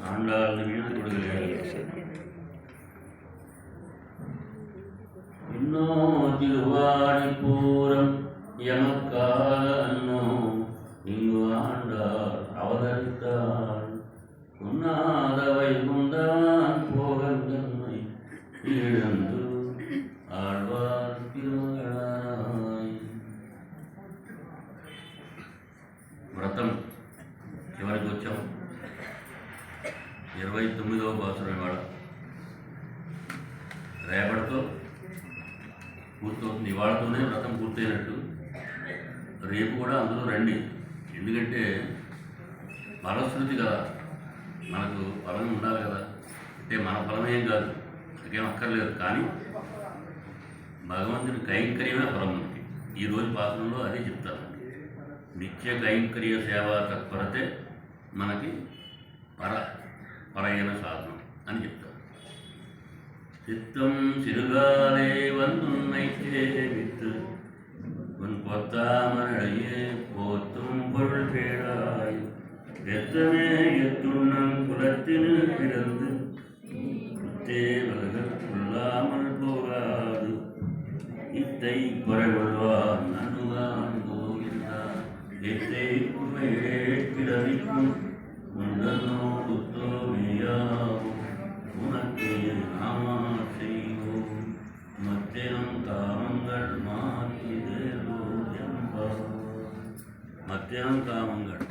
ఆండాళ్ళ మీద కొడుకులేడు இன்னோ திருவாடி பூரம் எமக்காலன்னோ இங்கு ஆண்டாள் அவதரித்தாள் உண்ணாத வைகுந்தான் போகந்தன்மை இழந்து ஆழ்வார் திருமகளாய். వ్రతం చివరికి వచ్చాం. 29వ పాసురం ఇవాళ రేపటితో పూర్తవుతుంది. ఇవాళతోనే వ్రతం పూర్తయినట్టు. రేపు కూడా అందులో రండి. ఎందుకంటే ఫలశ్రుతి కదా, మనకు ఫలం ఉండాలి కదా. అంటే మన ఫలం ఏం కాదు, నాకేం అక్కర్లేదు. కానీ భగవంతుని కైంకర్యమే ఫలం మనకి. ఈరోజు పాత్రలో అదే చెప్తారు. నిత్య కైంకర్య సేవా తత్పరతే మనకి పరయన సాధనం అని చెప్తారు. சித்தம் சிறுகாலே வந்துன்னைக்கே வித்து உன் பொத்தாமரையே போத்தும் பொருள் பேடாய் எத்தமே எத்துண்ணம் குலத்தினு பிறந்து புத்தேவர்கள் கொள்ளாமல் போகாது இத்தை குறைவழ்வான் நன்னுதான் போகின்றான் எத்தை குறையே கிடவிக்கும் முந்தனோடு தோமையாகும் உனக்கு நாமா செய்வோம் மத்தியம் காமங்கள் మాకిదేవో మధ్యాహ్నం కామంగడు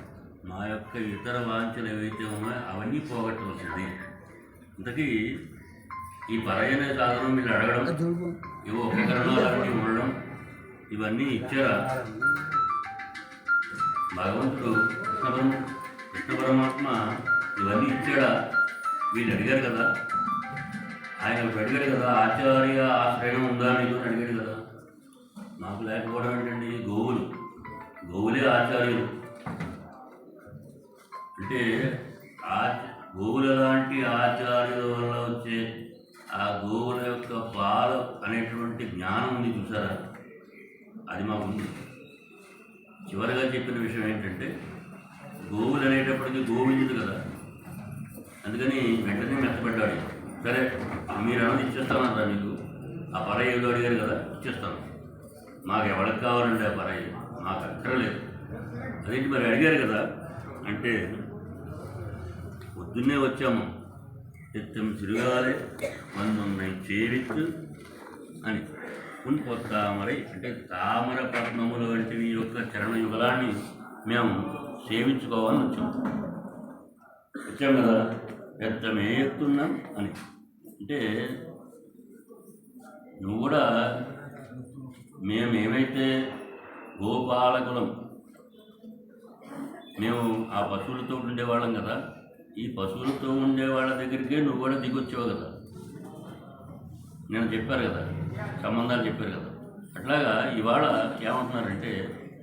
మా యొక్క ఇతర వాంఛలు ఏవైతే ఉన్నాయో అవన్నీ పోగొట్టవలసింది. ఇంతకీ ఈ పరయన సాధనం మీరు అడగడం, ఇవో ఉపకరణాలన్నీ ఉండడం, ఇవన్నీ ఇచ్చారా భగవంతుడు? కృష్ణ పరమాత్మ ఇవన్నీ ఇచ్చాడా? వీళ్ళు అడిగారు కదా, ఆయన అడిగాడు కదా, ఆచార్య ఆశ్రయం ఉందా నీకు అని అడిగాడు కదా. మాకు లేకపోవడం ఏంటండి? గోవులే ఆచార్యులు. అంటే గోవుల లాంటి ఆచార్యుల వల్ల వచ్చే ఆ గోవుల యొక్క పాలు అనేటువంటి జ్ఞానం ఉంది చూసారా, అది మాకు ఉంది. చివరిగా చెప్పిన విషయం ఏంటంటే, గోవులు అనేటప్పటికీ గోవిందుడు కదా, అందుకని వెంటనే మెత్తపడ్డాడు. సరే మీరు అన్నది ఇచ్చేస్తానరా, మీకు ఆ పరయ్యలు అడిగారు కదా, ఇచ్చేస్తాను. మాకు ఎవరికి కావాలండి ఆ పరయ్య? మాకు అక్కర్లేదు. అదేంటి మరి అడిగారు కదా అంటే, పొద్దున్నే వచ్చాము. చిత్తం చిరుగాలే వందున్నాయి చేవిత్తు అని పొత్తామరై అంటే తామర పద్మముల వంటి మీ యొక్క చరణ యుగలాన్ని మేము సేవించుకోవాలని వచ్చాం కదా. పెద్దమే ఎత్తున్నాం అని అంటే, నువ్వు కూడా మేమేమైతే గోపాలకులం, మేము ఆ పశువులతో ఉండేవాళ్ళం కదా, ఈ పశువులతో ఉండేవాళ్ళ దగ్గరికే నువ్వు కూడా దిగొచ్చావు కదా. నేను చెప్పారు కదా, సంబంధాలు చెప్పారు కదా. అట్లాగా ఇవాళ ఏమంటున్నారంటే,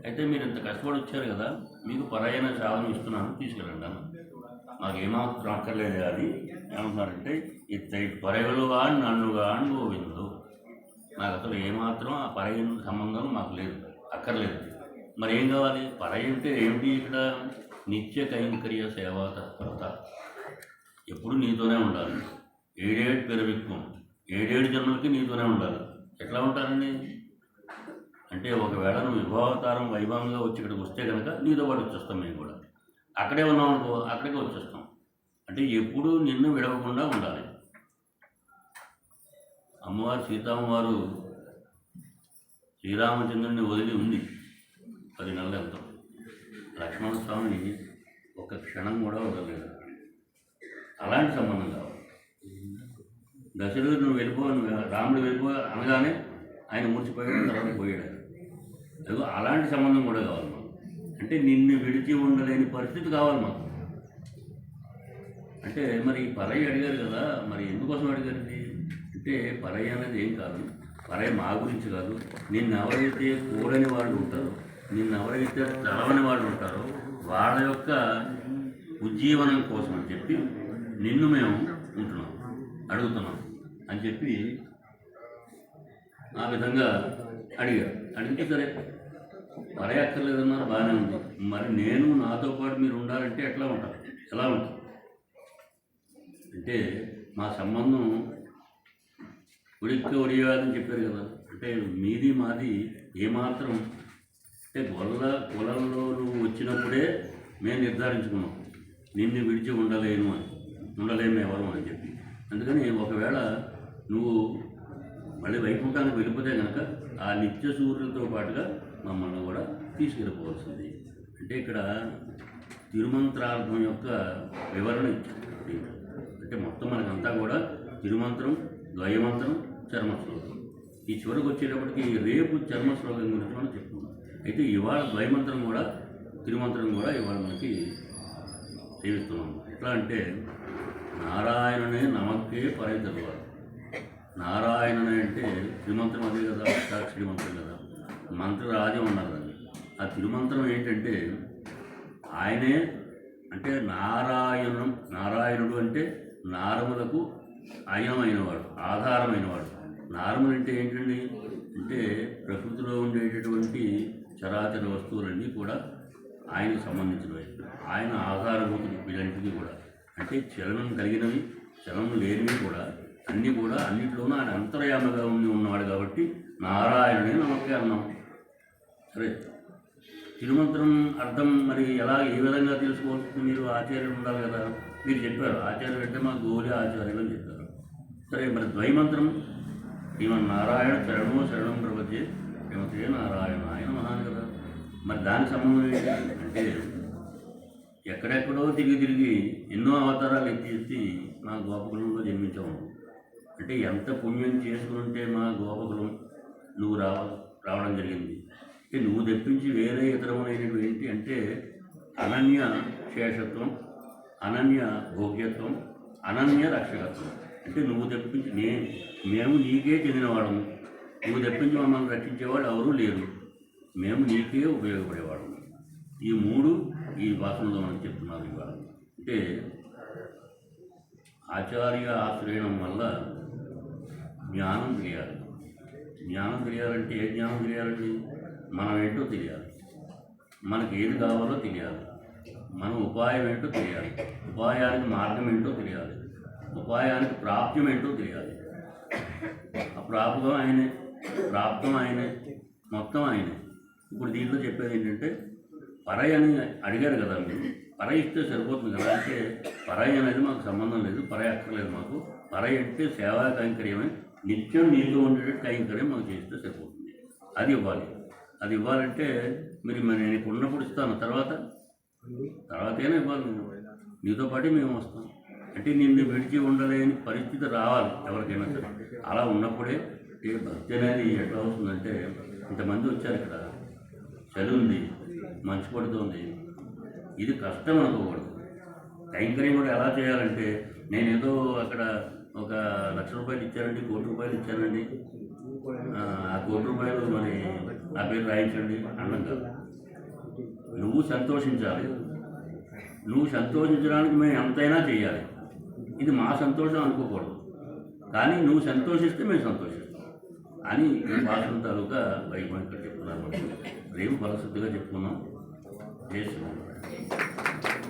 అయితే మీరు ఇంత కష్టపడి వచ్చారు కదా, మీకు పరాయణ సాధన ఇస్తున్నాను, తీసుకెళ్ళండి అన్న. మాకు ఏమాత్రం అక్కర్లేదు. అది ఏమంటున్నారంటే, ఇత్తడి పరగలుగా నన్నుగా గోవిందు. నాకు అసలు ఏమాత్రం ఆ పరయ సంబంధం మాకు లేదు, అక్కర్లేదు. మరి ఏం కావాలి? పరయ అంటే ఏమిటి? ఇక్కడ నిత్య కైంకర్య సేవా తత్పరత. ఎప్పుడు నీతోనే ఉండాలి. 7 పెరవిక్కుం 7 జన్మలకి నీతోనే ఉండాలి. ఎట్లా ఉంటారండి అంటే, ఒకవేళ నువ్వు విభావతారం వైభవంగా వచ్చి ఇక్కడికి వస్తే కనుక నీతో పాటు వచ్చేస్తాం. మేము కూడా అక్కడే ఉన్నాం అనుకో, అక్కడికే వచ్చేస్తాం. అంటే ఎప్పుడూ నిన్ను విడవకుండా ఉండాలి. అమ్మవారు సీతమ్మవారు శ్రీరామచంద్రుడిని వదిలి ఉంది 10 నెలల క్రితం. లక్ష్మణస్వామి ఒక క్షణం కూడా వదలలేదు. అలాంటి సంబంధం కావాలి. దశరథుడు నువ్వు వెళ్ళిపో, రాముడు వెళ్ళిపో అనగానే ఆయన మూర్చిపోయాడు, తర్వాత పోయాడు. అదిగో అలాంటి సంబంధం కూడా కావాలి మాకు. అంటే నిన్ను విడిచి ఉండలేని పరిస్థితి కావాలి మాకు. అంటే మరి పరయ్య అడిగారు కదా, మరి ఎందుకోసం అడిగారు ఇది అంటే, పరయ్య అనేది ఏం కాదు, పరయ్య మా గురించి కాదు. నిన్ను ఎవరైతే కూడని వాళ్ళు ఉంటారో, నిన్ను ఎవరైతే తెలవని వాళ్ళు ఉంటారో వాళ్ళ యొక్క ఉజ్జీవనం కోసం అని చెప్పి నిన్ను మేము ఉంటున్నాం, అడుగుతున్నాం అని చెప్పి ఆ విధంగా అడిగారు. అడిగితే సరే పరయ్య అక్కర్లేదన్నారు, బాగానే ఉంది. మరి నేను నాతో పాటు మీరు ఉండాలంటే ఎట్లా ఉంటారు? ఎలా ఉంటుంది అంటే మా సంబంధం ఉడిక్క ఉడియాలని చెప్పారు కదా. అంటే మీది మాది ఏమాత్రం అంటే కులంలో నువ్వు వచ్చినప్పుడే మేము నిర్ధారించుకున్నాం నిన్ను విడిచి ఉండలేము ఎవరు అని చెప్పి. అందుకని ఒకవేళ నువ్వు మళ్ళీ వైకుంఠానికి వెళ్ళిపోతే కనుక ఆ నిత్య సూర్యులతో పాటుగా మమ్మల్ని కూడా తీసుకెళ్ళిపోవాల్సింది. అంటే ఇక్కడ తిరుమంత్రార్థం యొక్క వివరణ ఇచ్చారు. అంటే మొత్తం మనకంతా కూడా తిరుమంత్రం, ద్వయమంత్రం, చర్మశ్లోకం. ఈ చివరికి వచ్చేటప్పటికి రేపు చర్మశ్లోకం గురించి మనం చెప్పుకున్నాం. అయితే ఇవాళ ద్వయమంత్రం కూడా తిరుమంత్రం కూడా ఇవాళ మనకి సేవిస్తున్నాం. ఎట్లా అంటే నారాయణనే నమక్కే పరైతరువారు. నారాయణనే అంటే తిరుమంత్రం అదే కదా, అష్టాక్షరి మంత్రం కదా, మంత్రరాజ్యం ఉన్నారు దాన్ని. ఆ తిరుమంత్రం ఏంటంటే ఆయనే అంటే నారాయణుడు అంటే నారములకు అయనమైనవాడు, ఆధారమైనవాడు. నారములు అంటే ఏంటండి అంటే ప్రకృతిలో ఉండేటటువంటి చరాచర వస్తువులన్నీ కూడా ఆయనకు సంబంధించినవి. ఆయన ఆధారభూతులు వీళ్ళంటికి కూడా. అంటే చలనం కలిగినవి, చలనం లేనివి కూడా అన్నీ కూడా అన్నింటిలోనూ ఆయన అంతర్యామగా ఉన్నవాడు కాబట్టి నారాయణుడే నమక్కే అన్నాం. సరే, తిరుమంత్రం అర్థం మరి ఎలా ఏ విధంగా తెలుసుకోవాల్సింది? మీరు ఆచార్యులు ఉండాలి కదా. మీరు చెప్పారు ఆచార్యులు అంటే మా గోలి ఆచార్యులు అని చెప్పారు. సరే, మరి ద్వైమంత్రం ఈవెన్ నారాయణ శరణం ప్రపంచే శ్రీమతే నారాయణ ఆయన మహాన్ కదా. మరి దానికి సంబంధం ఏంటి అంటే ఎక్కడెక్కడో తిరిగి ఎన్నో అవతారాలు ఎత్తి మా గోపకులంలో జన్మించాము. అంటే ఎంత పుణ్యం చేసుకుంటే మా గోపకులం నువ్వు రావడం జరిగింది. అంటే నువ్వు తెప్పించి వేరే ఇతరమైనవి ఏంటి అంటే అనన్య శేషత్వం, అనన్య భోగ్యత్వం, అనన్య రక్షకత్వం. అంటే నువ్వు తెప్పించి మేము నీకే చెందినవాళ్ళము. నువ్వు తెప్పించి మమ్మల్ని రక్షించేవాళ్ళు ఎవరూ లేరు. మేము నీకే ఉపయోగపడేవాళ్ళము. ఈ మూడు ఈ భాషలో మనం చెప్తున్నారు ఇవాళ. అంటే ఆచార్య ఆశ్రయణం వల్ల జ్ఞానం తెలియాలి. జ్ఞానం తెలియాలంటే ఏ జ్ఞానం తెలియాలండి? మనం ఏంటో తెలియాలి, మనకి ఏది కావాలో తెలియాలి, మన ఉపాయం ఏంటో తెలియాలి, ఉపాయానికి మార్గం ఏంటో తెలియాలి, ఉపాయానికి ప్రాప్త్యం ఏంటో తెలియాలి. ఆ ప్రాప్తం ఆయనే, మొత్తం ఆయనే. ఇప్పుడు దీంట్లో చెప్పేది ఏంటంటే పరై అని అడిగారు కదా మీరు. పరై ఇస్తే సరిపోతుంది కదా. అంటే పరై అనేది మాకు సంబంధం లేదు, పరై అక్కర్లేదు మాకు. పరై అంటే సేవా కైంకర్యమే, నిత్యం నీతో ఉండేటట్టు కైంకర్యం మాకు చేస్తే సరిపోతుంది. అది ఇవ్వాలి. అది ఇవ్వాలంటే మీరు నేను ఇక్కడ ఉన్నప్పుడు ఇస్తాను, తర్వాతైనా ఇవ్వాలి. నీతో పాటు మేము వస్తాం. అంటే నిన్ను విడిచి ఉండలేని పరిస్థితి రావాలి ఎవరికైనా సరే. అలా ఉన్నప్పుడే భక్తి అనేది ఎట్లా వస్తుందంటే ఇంతమంది వచ్చారు ఇక్కడ, చలి ఉంది, మంచు పడుతుంది, ఇది కష్టం అనుకోకూడదు. కైంకర్యం కూడా ఎలా చేయాలంటే నేనేదో అక్కడ ఒక ₹1,00,000 ఇచ్చానండి, ₹1,00,00,000 ఇచ్చానండి, ఆ ₹1,00,00,000 మరి నా పేరు రాయించండి అన్నం కాదు. నువ్వు సంతోషించాలి. నువ్వు సంతోషించడానికి మేము ఎంతైనా చేయాలి. ఇది మా సంతోషం అనుకోకూడదు. కానీ నువ్వు సంతోషిస్తే మేము సంతోషిస్తాం అని ఈ భాషల తాలూకా వైకుంఠ చెప్తున్నారు. రేపు బలశుద్ధిగా చెప్పుకున్నాం. చేస్తున్నాం.